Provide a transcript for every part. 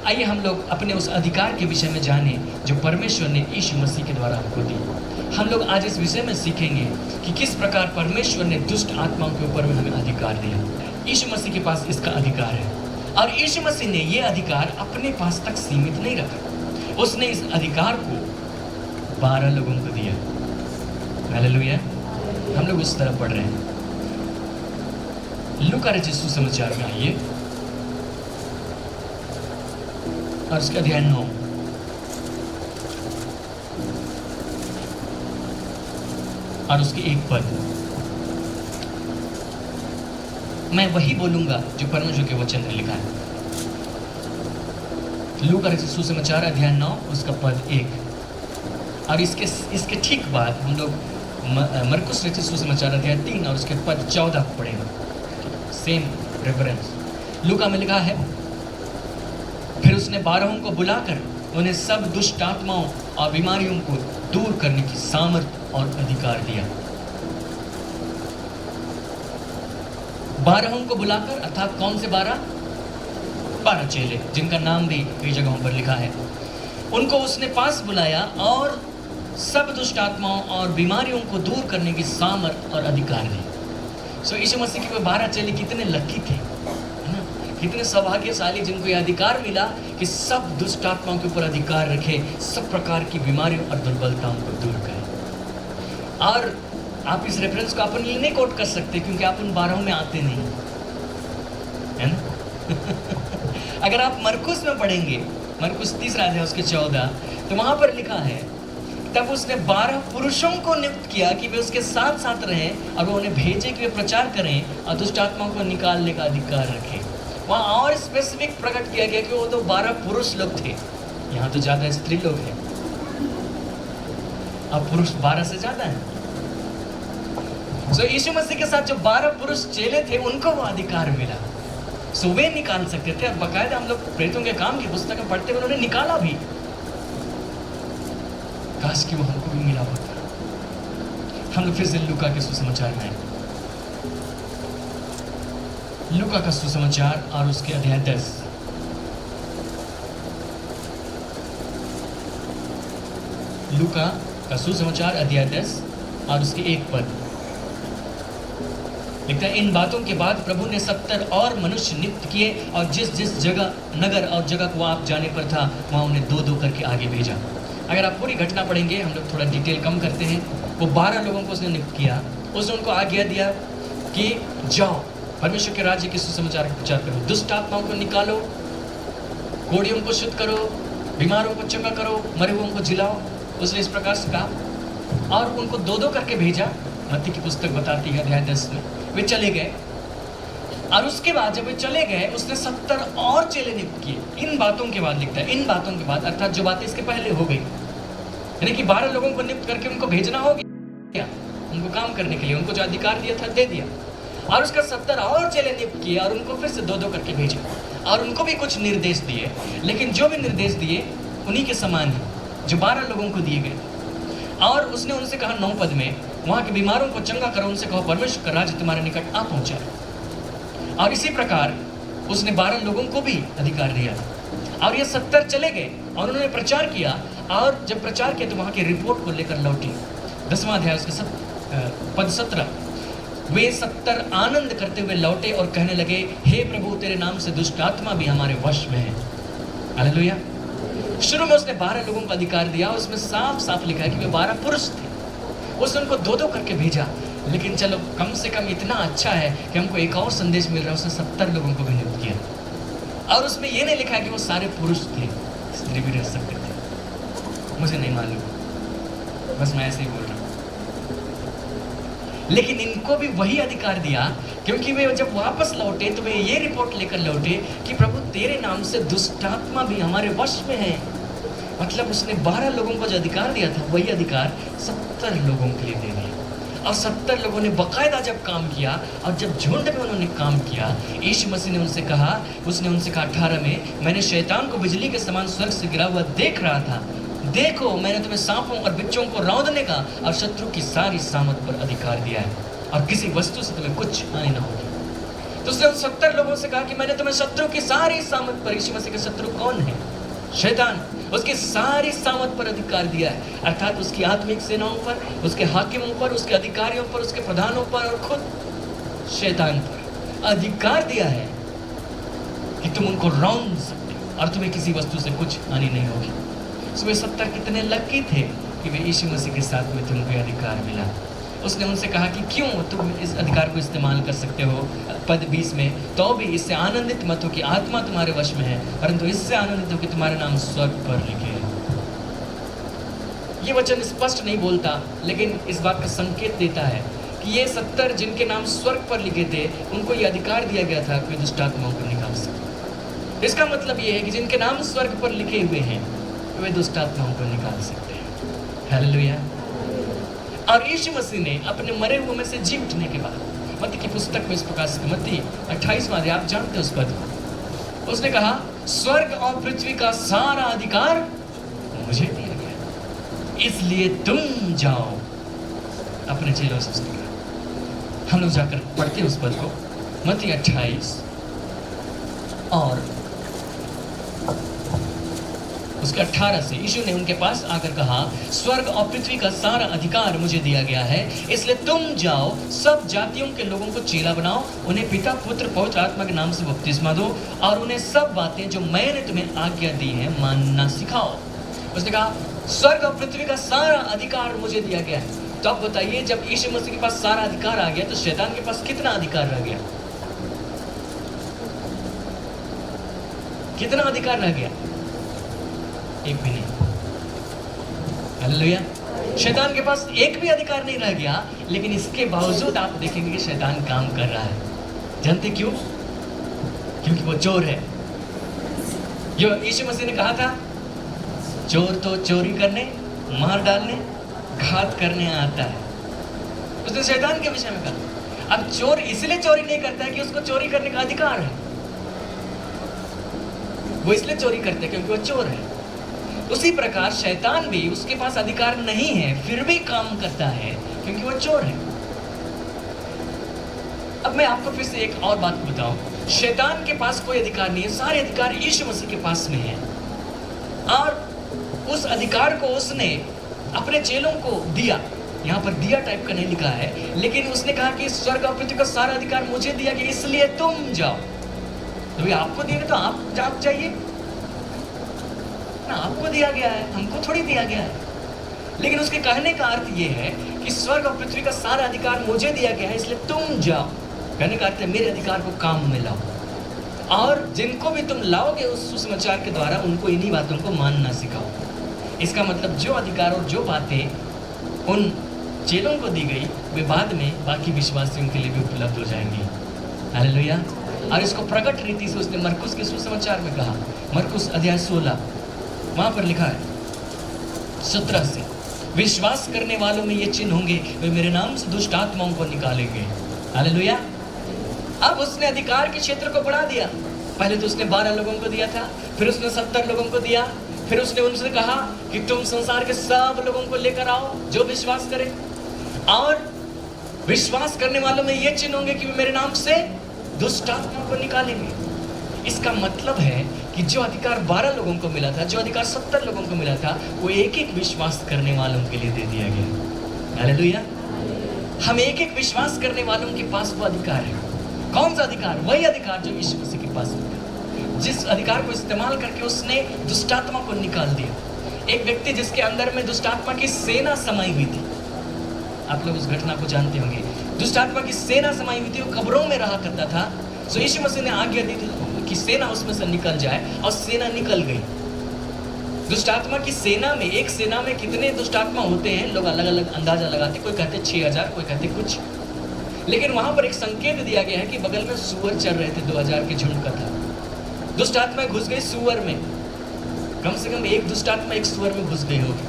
आइए हम लोग अपने उस अधिकार के विषय में जाने जो परमेश्वर ने यीशु मसीह के द्वारा हमको दी। हम लोग आज इस विषय में सीखेंगे कि किस प्रकार परमेश्वर ने दुष्ट आत्माओं के ऊपर में हमें अधिकार दिया। यीशु मसीह के पास इसका अधिकार है और यीशु मसीह ने ये अधिकार अपने पास तक सीमित नहीं रखा। उसने इस अधिकार को 12 लोगों को दिया। हालेलुया। हम लोग उस तरफ पढ़ रहे हैं। लूका रचित सुसमाचार में आइए और उसका अध्याय 9 और उसके एक पद। मैं वही बोलूंगा जो परमेश्वर के वचन में लिखा है। लूका रचित सुसमाचार अध्याय 9 उसका पद 1 और इसके ठीक बाद हम लोग मरकुस रचित सुसमाचार अध्याय 3 और उसके पद 14 को पढ़ेंगे। Same reference. लूका में लिखा है, फिर उसने 12 को बुलाकर उन्हें सब दुष्ट आत्माओं और बीमारियों को दूर करने की सामर्थ और अधिकार दिया। 12 को बुलाकर, अर्थात कौन से 12 चेले जिनका नाम भी कई जगहों पर लिखा है, उनको उसने पास बुलाया और सब दुष्ट आत्माओं और बीमारियों को दूर करने की सामर्थ और अधिकार दी। सो यीशु मसीह के 12 चेले कितने लकी थे, है ना? कितने सौभाग्यशाली जिनको यह अधिकार मिला कि सब दुष्ट आत्माओं के ऊपर अधिकार रखे, सब प्रकार की बीमारियों और दुर्बलताओं को दूर करें। और आप इस रेफरेंस को अपन ये नहीं कोट कर सकते क्योंकि आप उन 12 में आते नहीं, है ना? अगर आप मरकुस में पढ़ेंगे, मरकुस 3 अध्याय उसके 14, तो वहां पर लिखा है, तब उसने 12 पुरुषों को नियुक्त किया कि वे उसके साथ साथ रहें और वो उन्हें भेजे कि वे प्रचार करें और दुष्ट आत्माओं को निकालने का अधिकार रखें। वहाँ और स्पेसिफिक प्रकट किया गया कि वो तो 12 पुरुष लोग थे। यहाँ तो ज़्यादा स्त्री लोग हैं, अब पुरुष 12 से ज़्यादा हैं। सो यीशु मसीह के साथ जो 12 पुरुष चेले थे उनको वो अधिकार मिला। सो वे निकाल सकते थे और बाकायदा हम लोग प्रेतों के काम की पुस्तक में पढ़ते हुए उन्होंने निकाला भी। काश कि वो हमको भी मिला होता। हम लोग फिर से लूका के सुसमाचार में आए। लूका का सुसमाचार और उसके अध्याय 10। लूका का सुसमाचार अध्याय 10 और उसके एक पद लिखता है, इन बातों के बाद प्रभु ने 70 और मनुष्य नियुक्त किए और जिस जिस जगह, नगर और जगह को आप जाने पर था वहां उन्हें 2-2 करके आगे भेजा। अगर आप पूरी घटना पढ़ेंगे, हम लोग थोड़ा डिटेल कम करते हैं। वो 12 लोगों को उसने नियुक्त किया, उसने उनको आज्ञा दिया कि जाओ परमेश्वर के राज्य के सुसमाचार का प्रचार करो, दुष्ट आत्माओं को निकालो, कोढ़ियों को शुद्ध करो, बीमारों को चंगा करो, मरे हुओं को जिलाओ। उसने इस प्रकार से कहा और उनको 2-2 करके भेजा। मत्ती की पुस्तक बताती है अध्याय 10 में वे चले गए और उसके बाद जब वे चले गए उसने 70 और चेले नियुक्त किए। इन बातों के बाद लिखता है, इन बातों के बाद, अर्थात जो बातें इसके पहले हो गई, यानी कि 12 लोगों को नियुक्त करके उनको भेजना हो गया, उनको काम करने के लिए उनको जो अधिकार दिया था दे दिया। और उसका 70 और चेले नियुक्त किए और उनको फिर से 2-2 करके भेजे और उनको भी कुछ निर्देश दिए, लेकिन जो भी निर्देश दिए उन्हीं के समान है जो 12 लोगों को दिए गए। और उसने उनसे कहा 9 पद में, वहाँ के बीमारों को चंगा करो, उनसे कहो परमेश्वर का राज्य तुम्हारे निकट आ पहुँचा है। और इसी प्रकार उसने 12 लोगों को भी अधिकार दिया और ये 70 चले गए और उन्होंने प्रचार किया। और जब प्रचार किया तो वहाँ की रिपोर्ट को लेकर लौटे। 10वां अध्याय उसके पद 17, वे 70 आनंद करते हुए लौटे और कहने लगे, हे प्रभु तेरे नाम से दुष्ट आत्मा भी हमारे वश में है। हालेलुया। शुरू में उसने 12 लोगों का अधिकार दिया, उसमें साफ साफ लिखा है कि वे 12 पुरुष थे। उसने उनको 2-2 करके भेजा, लेकिन चलो कम से कम इतना अच्छा है कि हमको एक और संदेश मिल रहा है। उसने 70 लोगों को भी नियुक्त किया और उसमें यह नहीं लिखा है कि वो सारे पुरुष थे, स्त्री भी रह सकते थे, मुझे नहीं मालूम, बस मैं ऐसे ही बोल रहा हूँ। लेकिन इनको भी वही अधिकार दिया क्योंकि वे जब वापस लौटे तो वे ये रिपोर्ट लेकर लौटे कि प्रभु तेरे नाम से दुष्ट आत्मा भी हमारे वश में है। मतलब उसने 12 लोगों को जो अधिकार दिया था वही अधिकार 70 लोगों के लिए दे दिया। और 70 लोगों ने बकायदा जब काम किया और जब झुंड में उन्होंने काम किया, यीशु मसीह ने उनसे कहा 18 में, मैंने शैतान को बिजली के समान स्वर्ग से गिरा हुआ देख रहा था, देखो मैंने तुम्हें सांपों और बिच्छों को रौंदने का और शत्रु की सारी सामत पर अधिकार दिया है और किसी वस्तु से तुम्हें कुछ हानि न होगी। तो उसने उन 70 लोगों से कहा कि मैंने तुम्हें शत्रु की सारी सामत पर, यीशु मसीह के शत्रु कौन है? शैतान। उसकी सारी सामत पर अधिकार दिया है, अर्थात उसकी आत्मिक सेनाओं पर, उसके हाकिमों पर, उसके अधिकारियों पर, उसके प्रधानों पर और खुद शैतान पर अधिकार दिया है कि तुम उनको रौंद सकते हो और तुम्हें किसी वस्तु से कुछ हानि नहीं होगी। उसमें 70 कितने लकी थे कि वे यीशु मसीह के साथ में तुमको अधिकार मिला। उसने उनसे कहा कि क्यों तुम इस अधिकार को इस्तेमाल कर सकते हो। पद 20 में, तो भी इससे आनंदित मत हो कि आत्मा तुम्हारे वश में है, परंतु इससे आनंदित हो कि तुम्हारे नाम स्वर्ग पर लिखे हैं। ये वचन स्पष्ट नहीं बोलता, लेकिन इस बात का संकेत देता है कि ये 70 जिनके नाम स्वर्ग पर लिखे थे, उनको ये अधिकार दिया गया था कि दुष्ट आत्माओं को निकाल सके। इसका मतलब ये है कि जिनके नाम स्वर्ग पर लिखे हुए हैं, वे दुष्ट आत्माओं को निकाल सकते हैं। हालेलुया। और यीशु मसीह ने अपने मरे हुए में से जी उठने के बाद, मत्ती की पुस्तक में इस प्रकार से, मत्ती 28वां अध्याय, आप जानते हो उस पद को, उसने कहा स्वर्ग और पृथ्वी का सारा अधिकार मुझे दिया गया, इसलिए तुम जाओ अपने चेलों से उसने कहा। हम लोग जाकर पढ़ते हैं उस पद को, मत्ती 28 और उसके 18 से। यीशु ने उनके पास आकर कहा, स्वर्ग और पृथ्वी का सारा अधिकार मुझे दिया गया है, इसलिए तुम जाओ, सब जातियों के लोगों को चेला बनाओ, उन्हें पिता पुत्र पवित्र आत्मा के नाम से बपतिस्मा दो और उन्हें सब बातें जो मैंने तुम्हें आज्ञा दी है मानना सिखाओ। उसने कहा स्वर्ग और पृथ्वी का सारा अधिकार मुझे दिया गया है। तो आप बताइए, जब यीशु मसीह के पास सारा अधिकार आ गया तो शैतान के पास कितना अधिकार रह गया? कितना अधिकार रह गया? एक भी नहीं। हालेलुया। शैतान के पास एक भी अधिकार नहीं रह गया, लेकिन इसके बावजूद आप देखेंगे कि शैतान काम कर रहा है। जानते क्यों? क्योंकि वो चोर है। जो यीशु मसीह ने कहा था, चोर तो चोरी करने, मार डालने, घात करने आता है, उसने शैतान के विषय में कहा। अब चोर इसलिए चोरी नहीं करता है कि उसको चोरी करने का अधिकार है, वो इसलिए चोरी करते हैं क्योंकि वो चोर है। उसी प्रकार शैतान भी, उसके पास अधिकार नहीं है, फिर भी काम करता है क्योंकि वो चोर है। अब मैं आपको फिर से एक और बात बताऊं, शैतान के पास कोई अधिकार नहीं है, सारे अधिकार यीशु मसीह के पास में है। और उस अधिकार को उसने अपने चेलों को दिया। यहाँ पर दिया टाइप का नहीं लिखा है, लेकिन उसने कहा कि स्वर्ग और पृथ्वी का सारा अधिकार मुझे दिया गया, इसलिए तुम जाओ। तो आपको दिया तो आप जाइए ना, आपको दिया गया है, हमको थोड़ी दिया गया है। लेकिन उसके कहने का अर्थ ये है कि स्वर्ग और पृथ्वी का सारा अधिकार मुझे दिया गया है, इसलिए तुम जाओ। कहने का अर्थ है मेरे अधिकार को काम में लाओ, और जिनको भी तुम लाओगे उस सुसमाचार के द्वारा, उनको इन्हीं बातों को मानना सिखाओ। इसका मतलब जो अधिकार और जो बातें उन चेलों को दी गई, वे बाद में बाकी विश्वासियों के लिए भी उपलब्ध हो जाएंगी। हालेलुया। और इसको प्रकट रीति से उसने मरकुस के सुसमाचार में कहा, मरकुस अध्याय 16, वहां पर लिखा है 17 से, विश्वास करने वालों में ये चिन्ह होंगे, वे मेरे नाम से दुष्ट आत्माओं को निकालेंगे। हालेलुया। अब उसने अधिकार के क्षेत्र को बढ़ा दिया। पहले तो उसने 12 लोगों को दिया था, फिर उसने 70 लोगों को दिया, फिर उसने उनसे कहा कि तुम संसार के सब लोगों को लेकर आओ जो विश्वास करें, और विश्वास करने वालों में ये चिन्ह होंगे कि वे मेरे नाम से दुष्ट आत्माओं को निकालेंगे। इसका मतलब है कि जो अधिकार 12 लोगों को मिला था, जो अधिकार 70 लोगों को मिला था, वो एक एक विश्वास करने वालों के लिए दे दिया गया। हालेलुया। हम एक एक विश्वास करने वालों के पास वो अधिकार है। कौन सा अधिकार? वही अधिकार जो यीशु मसीह के पास था, जिस अधिकार को इस्तेमाल करके उसने दुष्टात्मा को निकाल दिया। एक व्यक्ति जिसके अंदर में दुष्टात्मा की सेना समाई हुई थी, आप लोग उस घटना को जानते होंगे। दुष्टात्मा की सेना समाई हुई थी, वो कब्रों में रहा करता था। सो यीशु मसीह ने आज्ञा दी थी कि सेना उसमें से निकल जाए, और सेना निकल गई। दुष्टात्मा की सेना में, एक सेना में कितने दुष्टात्मा होते हैं, लोग अलग अलग अंदाजा लगाते, कोई कहते 6000, कोई कहते कुछ। लेकिन वहां पर एक संकेत दिया गया है कि बगल में सूअर चल रहे थे, 2000 के झुंड का था। दुष्टात्मा घुस गई सूअर में, कम से कम एक दुष्टात्मा एक सूअर में घुस गई होगी,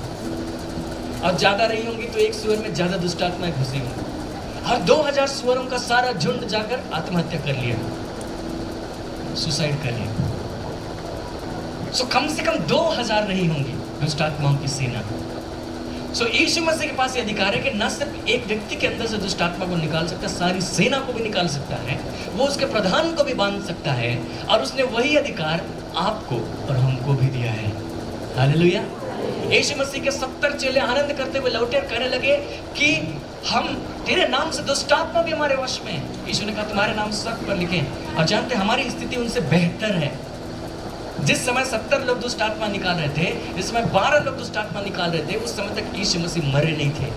और ज्यादा रही होंगी तो एक सूअर में ज्यादा दुष्टात्माएं घुसी होंगी, और 2000 सूअरों का सारा झुंड जाकर आत्महत्या कर लिया, सुसाइड कर लिया। सो कम से कम 2000 नहीं होंगी दुष्टात्माओं की सेना। सो यीशु मसीह के पास ये अधिकार है कि न सिर्फ एक व्यक्ति के अंदर से दुष्ट आत्मा को निकाल सकता है, सारी सेना को भी निकाल सकता है, वो उसके प्रधान को भी बांध सकता है, और उसने वही अधिकार आपको और हमको भी दिया है। हालेलुया। यीशु मसीह के 70 चेले आनंद करते हुए लौटे और कहने लगे कि हम तेरे नाम से दुष्ट आत्मा भी हमारे वश में है। यीशु ने कहा तुम्हारे नाम सख्त पर लिखे। और जानते हमारी स्थिति उनसे बेहतर है। जिस समय 70 लोग दुष्ट आत्मा निकाल रहे थे, जिस समय 12 लोग दुष्ट आत्मा निकाल रहे थे, उस समय तक यीशु मसीह मरे नहीं थे,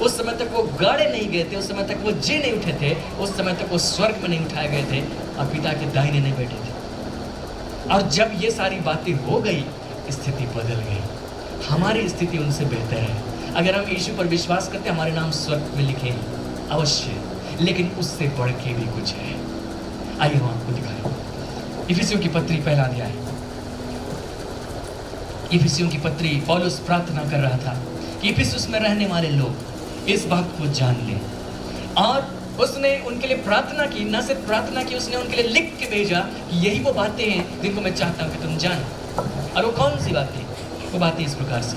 उस समय तक वो गाड़े नहीं गए थे, उस समय तक वो जी नहीं उठे थे, उस समय तक वो स्वर्ग में नहीं उठाए गए थे और पिता के दाहिने नहीं बैठे थे। और जब ये सारी बातें हो गई, स्थिति बदल गई। हमारी स्थिति उनसे बेहतर है। अगर हम यीशु पर विश्वास करते हैं, हमारे नाम स्वर्ग में लिखे अवश्य, लेकिन उससे बढ़ के भी कुछ है। आइए हम आपको दिखाएं। इफिसियों की पत्री पहला अध्याय। इफिसियों की पत्री पौलुस प्रार्थना कर रहा था कि इफिसुस में रहने वाले लोग इस बात को जान लें, और उसने उनके लिए प्रार्थना की। न सिर्फ प्रार्थना की, उसने उनके लिए लिख के भेजा कि यही वो बातें हैं जिनको मैं चाहता हूं कि तुम जानो। और वो कौन सी बातें? वो बातें इस प्रकार से,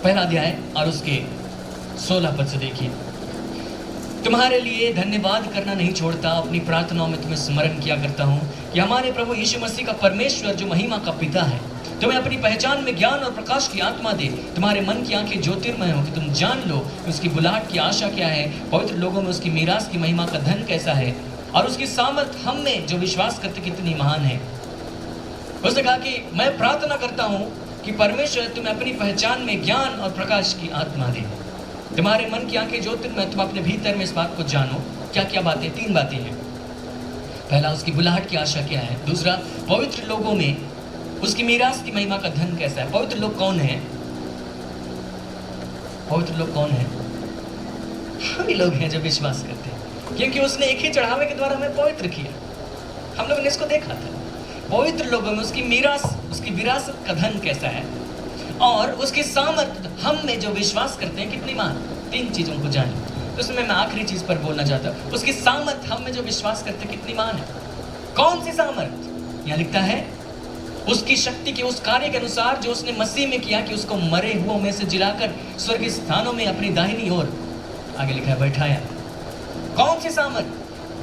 पहला अध्याय और उसके 16 पद से देखिए। तुम्हारे लिए धन्यवाद करना नहीं छोड़ता, अपनी प्रार्थनाओं में तुम्हें स्मरण किया करता हूँ कि हमारे प्रभु यीशु मसीह का परमेश्वर जो महिमा का पिता है, तुम्हें अपनी पहचान में ज्ञान और प्रकाश की आत्मा दे, तुम्हारे मन की आंखें ज्योतिर्मय हो कि तुम जान लो कि उसकी बुलाहट की आशा क्या है, पवित्र लोगों में उसकी मीरास की महिमा का धन कैसा है, और उसकी सामर्थ हम में जो विश्वास करते कितनी महान है। उसने कहा कि मैं प्रार्थना करता हूँ कि परमेश्वर तुम्हें अपनी पहचान में ज्ञान और प्रकाश की आत्मा दे, तुम्हारे मन की आंखें ज्योतिर्मय, तुम अपने भीतर में इस बात को जानो। क्या क्या बातें? 3 बातें हैं। पहला, उसकी बुलाहट की आशा क्या है। दूसरा, पवित्र लोगों में उसकी मीरास की महिमा का धन कैसा है। पवित्र लोग कौन है? पवित्र लोग कौन है? हम ही लोग हैं जो विश्वास करते हैं, क्योंकि उसने एक ही चढ़ावे के द्वारा हमें पवित्र किया। हम लोगों ने इसको देखा था। पवित्र लोगों में उसकी मीरास, उसकी विरासत का धन कैसा है, और उसकी सामर्थ हम में जो विश्वास करते हैं कितनी महान। 3 चीजों को जाने। तो उसमें मैं आखिरी चीज पर बोलना चाहता हूँ, उसकी सामर्थ हम में जो विश्वास करते हैं कितनी महान है। कौन सी सामर्थ? यहाँ लिखता है उसकी शक्ति के उस कार्य के अनुसार जो उसने मसीह में किया, कि उसको मरे हुओं में से जिलाकर स्वर्गीय स्थानों में अपनी दाहिनी ओर, आगे लिखा है, बैठाया। कौन सी सामर्थ?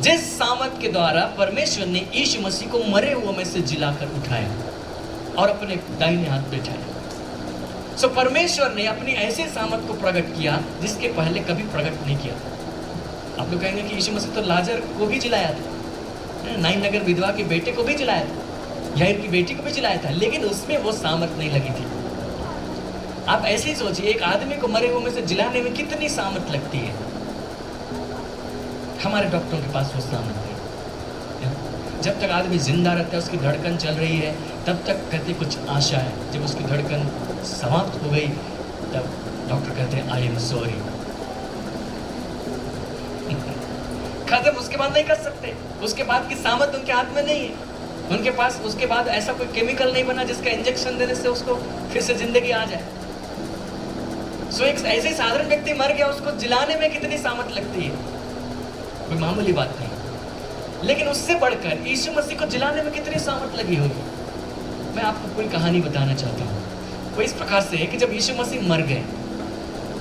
जिस सामर्थ के द्वारा परमेश्वर ने यीशु मसीह को मरे हुओं में से जिलाकर उठाया और अपने दाहिने हाथ बैठाया। सो परमेश्वर ने अपनी ऐसे सामर्थ को प्रकट किया जिसके पहले कभी प्रकट नहीं किया। आप लोग कहेंगे कि यीशु मसीह तो लाजर को भी जिलाया था, नाइन नगर विधवा के बेटे को भी जिलाया था, याईर की बेटी को भी जिलाया था, लेकिन उसमें वो सामर्थ नहीं लगी थी। आप ऐसे ही सोचिए, एक आदमी को मरे हुए में से जिलाने में कितनी सामर्थ लगती है। हमारे डॉक्टरों के पास वो सामर्थ है। जब तक आदमी जिंदा रहता है, उसकी धड़कन चल रही है, तब तक कहते कुछ आशा है। जब उसकी धड़कन समाप्त हो गई, तब डॉक्टर कहते हैं आई एम सॉरी। खत्म, उसके बाद नहीं कर सकते। उसके बाद की सामर्थ उनके हाथ में नहीं है। उनके पास उसके बाद ऐसा कोई केमिकल नहीं बना जिसका इंजेक्शन देने से उसको फिर से जिंदगी आ जाए। सो एक ऐसे साधारण व्यक्ति मर गया, उसको जिलाने में कितनी सामर्थ लगती है, कोई मामूली बात नहीं। लेकिन उससे बढ़कर यीशु मसीह को जिलाने में कितनी सामर्थ लगी होगी। मैं आपको कोई कहानी बताना चाहता हूँ। वो इस प्रकार से है कि जब यीशु मसीह मर गए,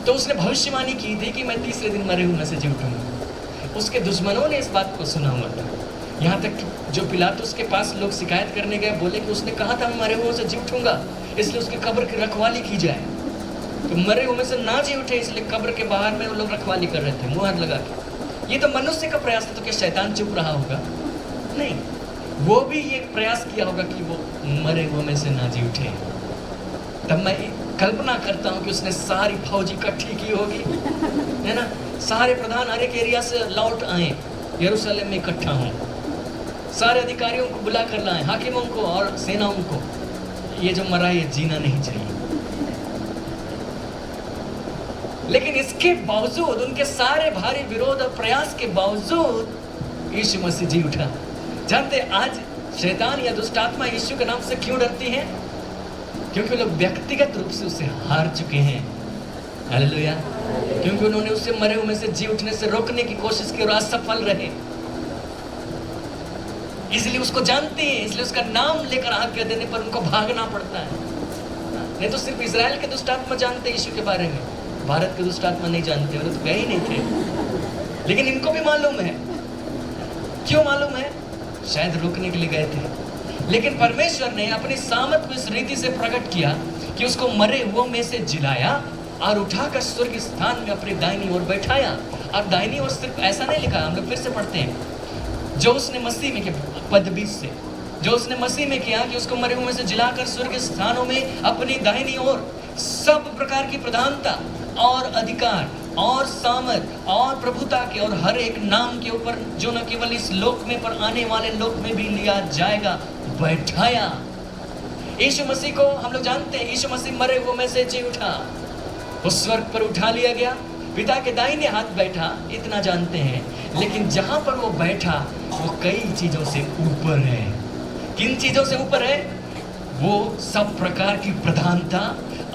तो उसने भविष्यवाणी की थी कि मैं तीसरे दिन मरे हुए में से जी उठूंगा। उसके दुश्मनों ने इस बात को सुना हुआ था, यहाँ तक जो पिलातुस के पास लोग शिकायत करने गए, बोले कि उसने कहा था मैं मरे हुए से जी उठूंगा, इसलिए उसकी कब्र की रखवाली की जाए। तो मरे हुए में से ना जी उठे, इसलिए कब्र के बाहर में वो लोग रखवाली कर रहे थे, मुहर लगा के। ये तो मनुष्य का प्रयास था, तो क्या शैतान चुप रहा होगा? नहीं, वो भी ये प्रयास किया होगा कि वो मरे हुए में से ना जी उठे। तब मैं कल्पना करता हूँ कि उसने सारी फौज इकट्ठी की होगी, है ना। सारे प्रधान हर एक एरिया से लौट आए, यरूशलेम में इकट्ठा हों, सारे अधिकारियों को बुला कर लाए, हाकिमों को और सेनाओं को, ये जो मरा ये जीना नहीं चाहिए। लेकिन इसके बावजूद, उनके सारे भारी विरोध और प्रयास के बावजूद यीशु मसीह जी उठा। जानते आज शैतान या दुष्ट आत्मा यीशु के नाम से क्यों डरती हैं? क्योंकि लोग व्यक्तिगत रूप से उससे हार चुके हैं। हालेलुया। क्योंकि उन्होंने उससे मरे हुए में से जी उठने से रोकने की कोशिश की और असफल रहे। इसलिए उसको जानते हैं, इसलिए उसका नाम लेकर आज्ञा देने पर उनको भागना पड़ता है। नहीं तो सिर्फ इजराइल के दुष्ट आत्मा जानते यीशु के बारे में, भारत के दुष्ट आत्मा नहीं जानते, वो तो गए ही नहीं थे। लेकिन इनको भी मालूम है। क्यों मालूम है? शायद रोकने के लिए गए थे। लेकिन परमेश्वर ने अपनी सामर्थ को इस रीति से प्रकट किया कि उसको मरे हुओं में से जिलाया और उठाकर स्वर्ग स्थान में अपनी दाहिनी ओर बैठाया। अब दाहिनी ओर सिर्फ ऐसा नहीं लिखा, हम लोग फिर से पढ़ते हैं, जो उसने मसीह में किया, पद 20 से, जो उसने मसीह में किया कि उसको मरे हुए में से जिलाकर स्वर्ग स्थानों में अपनी दाहिनी ओर सब प्रकार की प्रधानता और अधिकार और सामर्थ और प्रभुता के और हर एक नाम के ऊपर जो न केवल इस लोक में पर आने वाले लोक में भी लिया जाएगा, बैठाया। यीशु मसीह को हम लोग जानते हैं, यीशु मसीह मरे हुए में से जी उठा, उस स्वर्ग पर उठा लिया गया, पिता के दाहिने हाथ बैठा, इतना जानते हैं। लेकिन जहां पर वो बैठा वो कई चीजों से ऊपर है। किन चीजों से ऊपर है? वो सब प्रकार की प्रधानता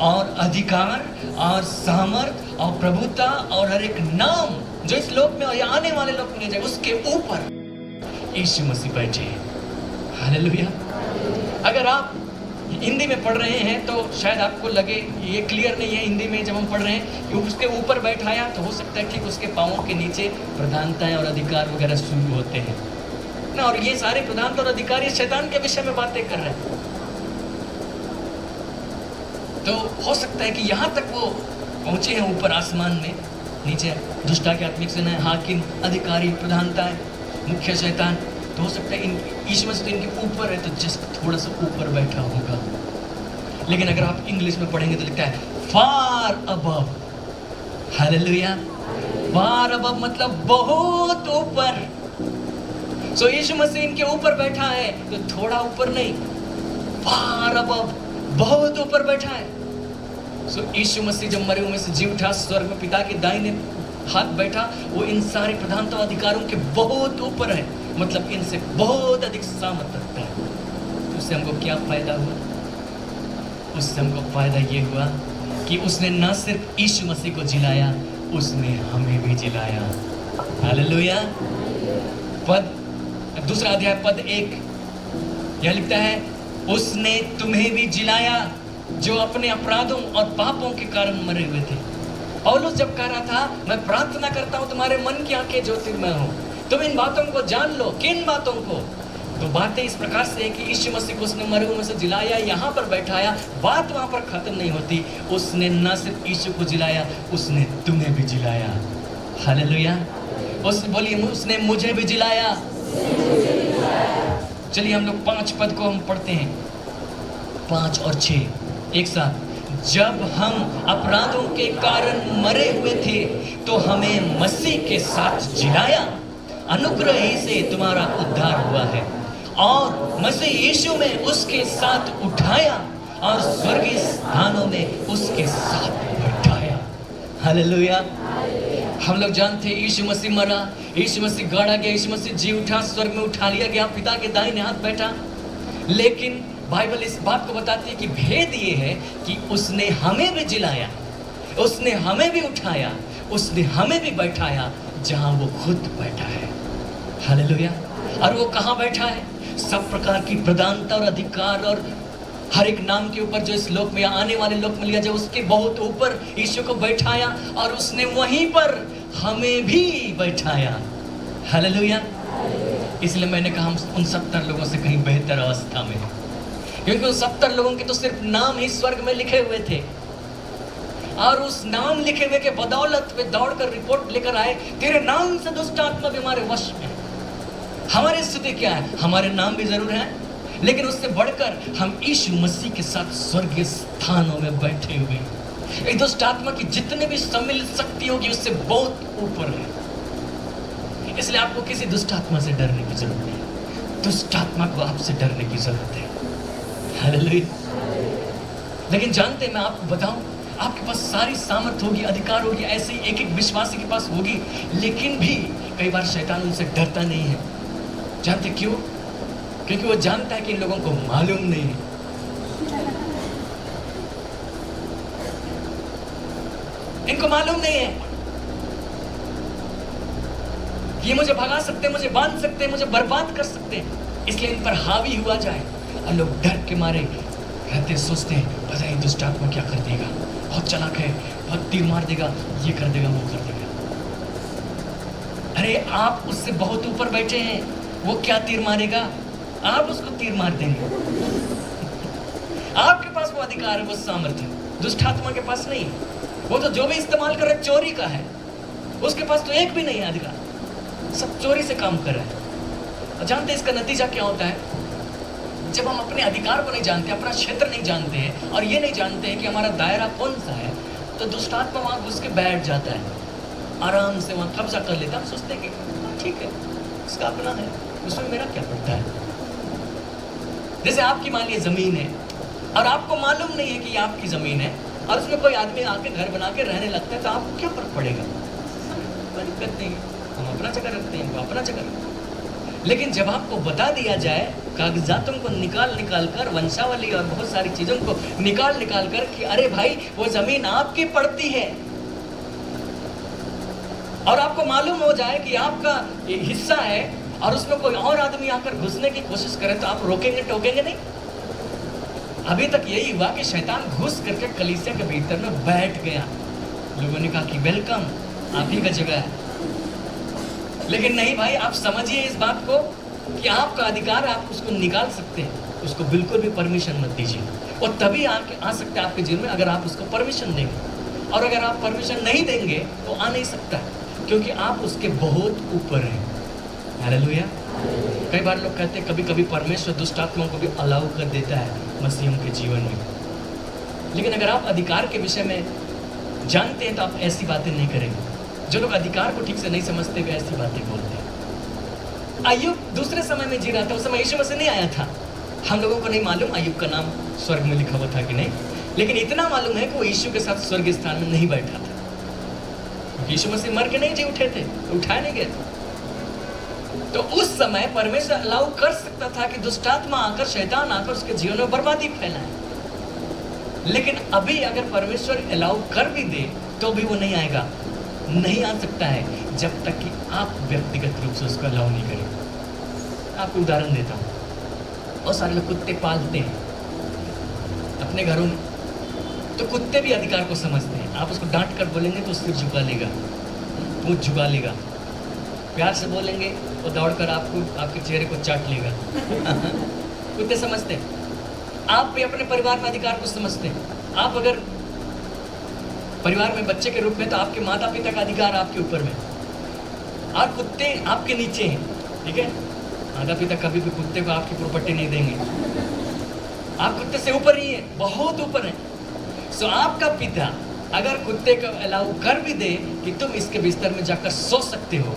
और अधिकार और सामर्थ और प्रभुता और हर एक नाम जो इस लोक में और आने वाले लोक में जाए, उसके ऊपर यीशु मसीह बैठे। हालेलुया। अगर आप हिंदी में पढ़ रहे हैं तो शायद आपको लगे ये क्लियर नहीं है हिंदी में जब हम पढ़ रहे हैं कि उसके ऊपर बैठाया, तो हो सकता है ठीक उसके पांवों के नीचे प्रधानताएं और अधिकार वगैरह शुरू होते हैं ना। और ये सारे प्रधानता और अधिकार ये शैतान के विषय में बातें कर रहे हैं। तो हो सकता है कि यहाँ तक वो पहुंचे हैं ऊपर आसमान में, नीचे दुष्टा के आत्मिक सेना, हाकिम, अधिकारी, प्रधानताएं, मुख्य शैतान, तो हो सकता है इन यीशु मसीह तो इनके ऊपर है, तो जस्ट थोड़ा सा ऊपर बैठा होगा। लेकिन अगर आप इंग्लिश में पढ़ेंगे तो लिखता है फार अबव। हालेलुया। फार अबव मतलब बहुत ऊपर। सो यीशु मसीह इनके ऊपर बैठा है, तो थोड़ा ऊपर नहीं, फार अबव, बहुत ऊपर बैठा है। सो यीशु मसीह जब मरे हुए में से जी उठा, स्वर्ग में पिता के दाहिने हाथ बैठा, वो इन सारे प्रधानता अधिकारों के बहुत ऊपर है, मतलब इनसे बहुत अधिक सामर्थ रखता है। तो उससे हमको क्या फायदा हुआ? उससे हमको फायदा ये हुआ कि उसने न सिर्फ यीशु मसीह को जिलाया, उसने हमें भी जिलाया। हालेलुया। पद 2 अध्याय पद 1 यह लिखता है, उसने तुम्हें भी जिलाया जो अपने अपराधों और पापों के कारण मरे हुए थे। पौलुस जब कह रहा था, मैं प्रार्थना करता हूं तुम्हारे मन की आंखें ज्योतिर्मय हो, तुम इन बातों को जान लो। किन बातों को? तो बातें इस प्रकार से है कि यीशु मसीह को उसने मरे हुए में से जिलाया, यहाँ पर बैठाया। बात वहाँ पर खत्म नहीं होती। उसने न सिर्फ यीशु को जिलाया, उसने तुम्हें भी जिलाया। हालेलुया। उसने बोलिए, उसने मुझे भी जिलाया। चलिए हम लोग 5 पद को हम पढ़ते हैं, 5 और 6 एक साथ। जब हम अपराधों के कारण मरे हुए थे तो हमें मसीह के साथ जिलाया, अनुग्रह ही से तुम्हारा उद्धार हुआ है, और मसीह यीशु में उसके साथ उठाया और स्वर्गीय स्थानों में उसके साथ बैठाया। हालेलुया। हम लोग जानते हैं यीशु मसीह मरा, यीशु मसीह गाड़ा गया, यीशु मसीह जी उठा, स्वर्ग में उठा लिया गया, पिता के दाहिने हाथ बैठा। लेकिन बाइबल इस बात को बताती है कि भेद ये है कि उसने हमें भी जिलाया, उसने हमें भी उठाया, उसने हमें भी बैठाया जहां वो खुद बैठा है। हालेलुया। और वो कहां बैठा है? सब प्रकार की प्रधानता और अधिकार और हर एक नाम के ऊपर जो इस लोक में आने वाले लोक में लिया जाए, उसके बहुत ऊपर यीशु को बैठाया, और उसने वहीं पर हमें भी बैठाया। हालेलुया। इसलिए मैंने कहा हम उन 70 लोगों से कहीं बेहतर अवस्था में, क्योंकि उन 70 लोगों के तो सिर्फ नाम ही स्वर्ग में लिखे हुए थे, और उस नाम लिखे हुए के बदौलत वे दौड़कर रिपोर्ट लेकर आए, तेरे नाम से दुष्ट आत्मा भी हमारे वश में। हमारी स्थिति क्या है? हमारे नाम भी जरूर है, लेकिन उससे बढ़कर हम यीशु मसीह के साथ स्वर्गीय स्थानों में बैठे हुए। एक दुष्ट आत्मा की जितने भी सम्मिलित शक्ति होगी उससे बहुत ऊपर है। इसलिए आपको किसी दुष्ट आत्मा से डरने की जरूरत नहीं, दुष्ट आत्मा को आपसे डरने की जरूरत है। हालेलुया। लेकिन जानते हैं, मैं आपको बताऊं, आपके पास सारी सामर्थ होगी, अधिकार होगी, ऐसे ही एक एक विश्वासी के पास होगी, लेकिन भी कई बार शैतान उनसे डरता नहीं है। जानते क्यों? क्योंकि वो जानता है कि इन लोगों को मालूम नहीं है। इनको मालूम नहीं है ये मुझे भगा सकते, मुझे बांध सकते, मुझे बर्बाद कर सकते, इसलिए इन पर हावी हुआ जाए और लोग डर के मारे रहते सोचते हैं पता नहीं दुष्ट आत्मा क्या कर देगा, बहुत चालाक है, बहुत तीर मार देगा, ये कर देगा, वो कर देगा। अरे आप उससे बहुत ऊपर बैठे हैं, वो क्या तीर मारेगा, आप उसको तीर मार देंगे। आपके पास वो अधिकार है, वो सामर्थ्य दुष्ट आत्मा के पास नहीं। वो तो जो भी इस्तेमाल कर रहा है चोरी का है, उसके पास तो एक भी नहीं है अधिकार, सब चोरी से काम कर रहा है। और जानते हैं इसका नतीजा क्या होता है? जब हम अपने अधिकार को नहीं जानते, अपना क्षेत्र नहीं जानते हैं और ये नहीं जानते हैं कि हमारा दायरा कौन सा है, तो दुष्ट आत्मा वहां घुस के बैठ जाता है, आराम से वहां कब्जा कर लेता है। हम सोचते हैं कि ठीक है, उसका अपना है, उसमें मेरा क्या पड़ता है। जैसे आपकी मान लीजिए जमीन है और आपको मालूम नहीं है कि ये आपकी जमीन है और उसमें कोई आदमी आके घर बना के रहने लगता है, तो आपको क्या फर्क पड़ेगा? करते हैं हम अपना जगह रखते हैं, वो अपना जगह रखते हैं। लेकिन जब आपको बता दिया जाए, कागजातों को निकाल कर, वंशावली और बहुत सारी चीजों को निकाल कर कि अरे भाई वो जमीन आपकी पड़ती है, और आपको मालूम हो जाए कि आपका हिस्सा है और उसमें कोई और आदमी आकर घुसने की कोशिश करे, तो आप रोकेंगे टोकेंगे नहीं? अभी तक यही हुआ कि शैतान घुस करके कलीसिया के भीतर में बैठ गया। लोगों ने कहा कि वेलकम, आप ही का जगह है। लेकिन नहीं भाई, आप समझिए इस बात को कि आपका अधिकार, आप उसको निकाल सकते हैं, उसको बिल्कुल भी परमिशन मत दीजिए। और तभी आके आ सकता है आपके जीवन में अगर आप उसको परमिशन देंगे, और अगर आप परमिशन नहीं देंगे तो आ नहीं सकता, क्योंकि आप उसके बहुत ऊपर हैं। हालेलुया। कई बार लोग कहते हैं कभी कभी परमेश्वर दुष्ट आत्माओं को भी अलाउ कर देता है मसीहियों के जीवन में। लेकिन अगर आप अधिकार के विषय में जानते हैं तो आप ऐसी बातें नहीं करेंगे। जो लोग अधिकार को ठीक से नहीं समझते वे ऐसी बातें बोलते हैं। अय्यूब दूसरे समय में जी रहा था, उस समय यीशु मसीह नहीं आया था। हम लोगों को नहीं मालूम अय्यूब का नाम स्वर्ग में लिखा हुआ था कि नहीं, लेकिन इतना मालूम है कि वो यीशु के साथ स्वर्ग स्थान में नहीं बैठा था। यीशु मसीह मर के नहीं जी उठे थे, तो उठाए नहीं गए थे। तो उस समय परमेश्वर अलाउ कर सकता था कि दुष्टात्मा आकर, शैतान आकर उसके जीवन में बर्बादी फैलाए। लेकिन अभी अगर परमेश्वर अलाउ कर भी दे तो भी वो नहीं आएगा, नहीं आ सकता है जब तक कि आप व्यक्तिगत रूप से उसको अलाउ नहीं करें। आपको उदाहरण देता हूँ, बहुत सारे लोग कुत्ते पालते हैं अपने घरों में, तो कुत्ते भी अधिकार को समझते हैं। आप उसको डांट कर बोलेंगे तो सिर झुका लेगा, पूंछ झुका लेगा। प्यार से बोलेंगे वो दौड़कर आपको, आपके चेहरे को चाट लेगा। कुत्ते समझते हैं। आप भी अपने परिवार में अधिकार को समझते हैं। आप अगर परिवार में बच्चे के रूप में, तो आपके माता पिता का अधिकार आपके ऊपर में, और कुत्ते आपके नीचे हैं, ठीक है? माता पिता कभी भी कुत्ते को आपकी प्रॉपर्टी नहीं देंगे। आप कुत्ते से ऊपर ही हैं, बहुत ऊपर हैं। सो आपका पिता अगर कुत्ते को अलाउ कर भी दे कि तुम इसके बिस्तर में जाकर सो सकते हो,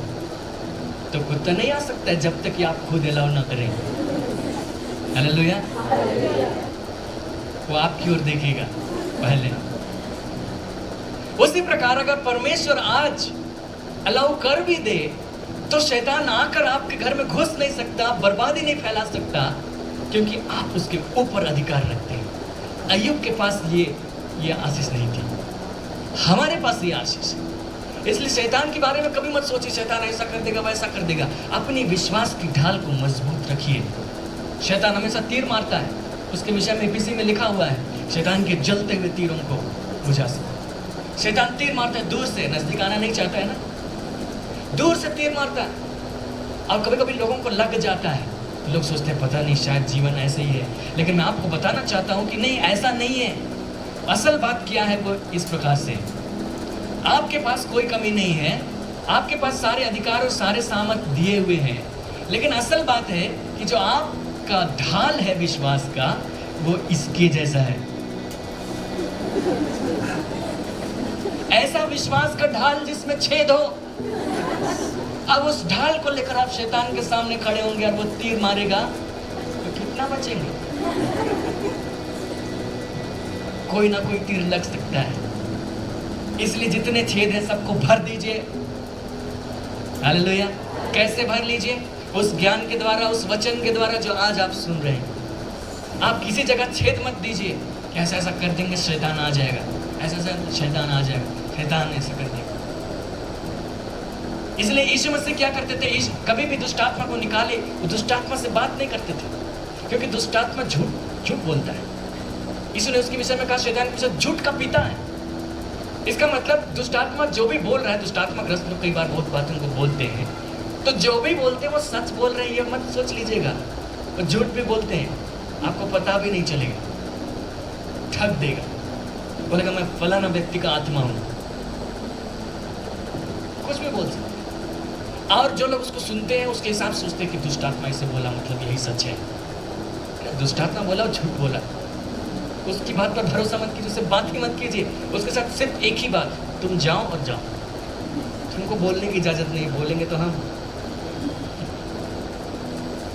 तो कुत्ता नहीं आ सकता है जब तक कि आप खुद अलाउ ना करें। हालेलुया। वो आपकी ओर देखेगा पहले। उसी प्रकार अगर परमेश्वर आज अलाउ कर भी दे तो शैतान आकर आपके घर में घुस नहीं सकता, बर्बादी नहीं फैला सकता, क्योंकि आप उसके ऊपर अधिकार रखते हैं। अय्यूब के पास ये आशीष नहीं थी, हमारे पास ये आशीष है। इसलिए शैतान के बारे में कभी मत सोचिए शैतान ऐसा कर देगा, वैसा कर देगा। अपनी विश्वास की ढाल को मजबूत रखिए। शैतान हमेशा तीर मारता है, उसके विषय में एपीसी में लिखा हुआ है, शैतान के जलते हुए तीरों को बुझा सकता। शैतान तीर मारता है दूर से, नजदीक आना नहीं चाहता है ना, दूर से तीर मारता है। और कभी कभी लोगों को लग जाता है, लोग सोचते हैं पता नहीं शायद जीवन ऐसे ही है, लेकिन मैं आपको बताना चाहता हूं कि नहीं, ऐसा नहीं है। असल बात क्या है वो इस प्रकार से, आपके पास कोई कमी नहीं है, आपके पास सारे अधिकार और सारे सामर्थ्य दिए हुए हैं, लेकिन असल बात है कि जो आपका ढाल है विश्वास का, वो इसके जैसा है। ऐसा विश्वास का ढाल जिसमें छेद हो। अब उस ढाल को लेकर आप शैतान के सामने खड़े होंगे और वो तीर मारेगा तो कितना बचेंगे? कोई ना कोई तीर लग सकता है। इसलिए जितने छेद हैं सबको भर दीजिए। हालेलुया। कैसे भर लीजिए? उस ज्ञान के द्वारा, उस वचन के द्वारा जो आज आप सुन रहे हैं। आप किसी जगह छेद मत दीजिए कि ऐसा ऐसा कर देंगे शैतान आ जाएगा, ऐसा ऐसा शैतान आ जाएगा, शैतान ऐसा कर देगा। इसलिए यीशु मसीह क्या करते थे? कभी भी दुष्टात्मा को निकाले, वो दुष्टात्मा से बात नहीं करते थे, क्योंकि दुष्टात्मा झूठ बोलता है। यीशु ने उसके विषय में कहा शैतान के विषय झूठ का पिता है। इसका मतलब दुष्ट आत्मा जो भी बोल रहा है, दुष्ट आत्मा ग्रस्त लोग कई बार बहुत बातों को बोलते हैं, तो जो भी बोलते हैं वो सच बोल रहे हैं ये मत सोच लीजिएगा। वो झूठ भी बोलते हैं, आपको पता भी नहीं चलेगा, ठग देगा, बोलेगा मैं फलाना व्यक्ति का आत्मा हूं, कुछ भी बोल सकते। और जो लोग उसको सुनते हैं उसके हिसाब से सोचते हैं कि दुष्ट आत्मा इसे बोला मतलब यही सच है। दुष्ट आत्मा बोला और झूठ बोला, उसकी बात पर भरोसा मत कीजिए, उससे बात ही मत कीजिए। उसके साथ सिर्फ एक ही बात, तुम जाओ और जाओ, तुमको बोलने की इजाजत नहीं, बोलेंगे तो हम,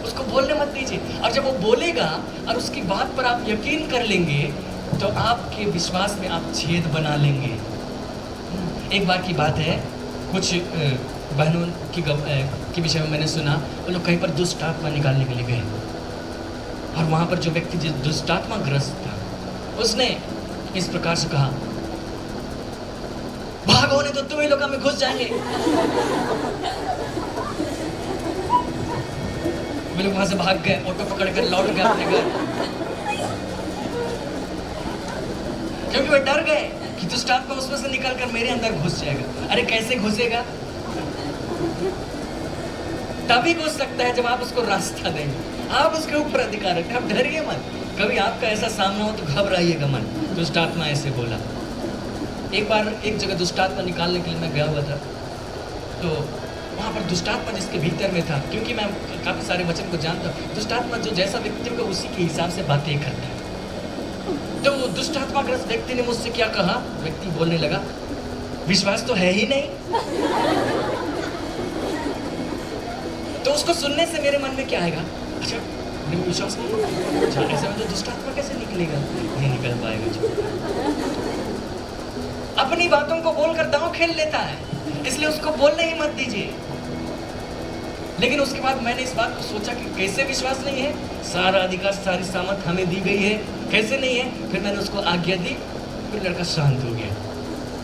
उसको बोलने मत दीजिए। और जब वो बोलेगा और उसकी बात पर आप यकीन कर लेंगे तो आपके विश्वास में आप छेद बना लेंगे। एक बार की बात है, कुछ बहनों के विषय में मैंने सुना, वो लोग कहीं पर दुष्ट आत्मा निकालने के लिए गए और वहां पर जो व्यक्ति जिस दुष्ट आत्मा ग्रस्त था उसने इस प्रकार से कहा, भागो नहीं तो तुम्हें लोग में घुस जाएंगे। वे लोग वहां से भाग गए, ऑटो पकड़ कर लौट गए अपने घर, क्योंकि वे डर गए कि दुष्ट आत्मा उसमें से निकल कर मेरे अंदर घुस जाएगा। अरे कैसे घुसेगा? तभी घुस सकता है जब आप उसको रास्ता देंगे, आप उसके ऊपर अधिकार रखें। आप डरिए मत, कभी आपका ऐसा सामना हो तो घबराइएगा मत। दुष्ट आत्मा ऐसे बोला। एक बार एक जगह दुष्ट आत्मा निकालने के लिए मैं गया हुआ था, तो वहाँ पर दुष्ट आत्मा जिसके भीतर में था, क्योंकि मैं काफ़ी सारे वचन को जानता हूँ, दुष्ट आत्मा जो जैसा व्यक्ति होगा उसी के हिसाब से बातें करता है। तो वो दुष्ट आत्माग्रस्त व्यक्ति ने मुझसे क्या कहा, व्यक्ति बोलने लगा, विश्वास तो है ही नहीं। तो उसको सुनने से मेरे मन में क्या आएगा, अच्छा मेरे विश्वास नहीं, अच्छा ऐसे में तो दुष्ट आत्मा कैसे निकलेगा, नहीं निकल पाएगा। अपनी बातों को बोलकर दांव खेल लेता है, इसलिए उसको बोलने ही मत दीजिए। लेकिन उसके बाद मैंने इस बात को सोचा कि कैसे विश्वास नहीं है, सारा अधिकार सारी सामर्थ हमें दी गई है, कैसे नहीं है। फिर मैंने उसको आज्ञा दी, फिर लड़का शांत हो गया,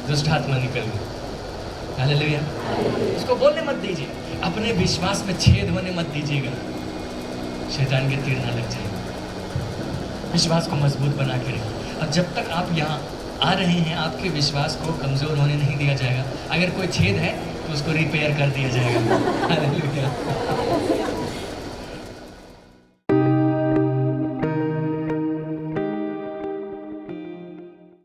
दुष्ट आत्मा निकल गई। हालेलुया। उसको बोलने मत दीजिए, अपने विश्वास में छेद होने मत दीजिएगा, शैतान के तीर ना लग जाए। विश्वास को मजबूत बना के रखिए, और जब तक आप यहाँ आ रहे हैं आपके विश्वास को कमज़ोर होने नहीं दिया जाएगा। अगर कोई छेद है तो उसको रिपेयर कर दिया जाएगा। हालेलुया।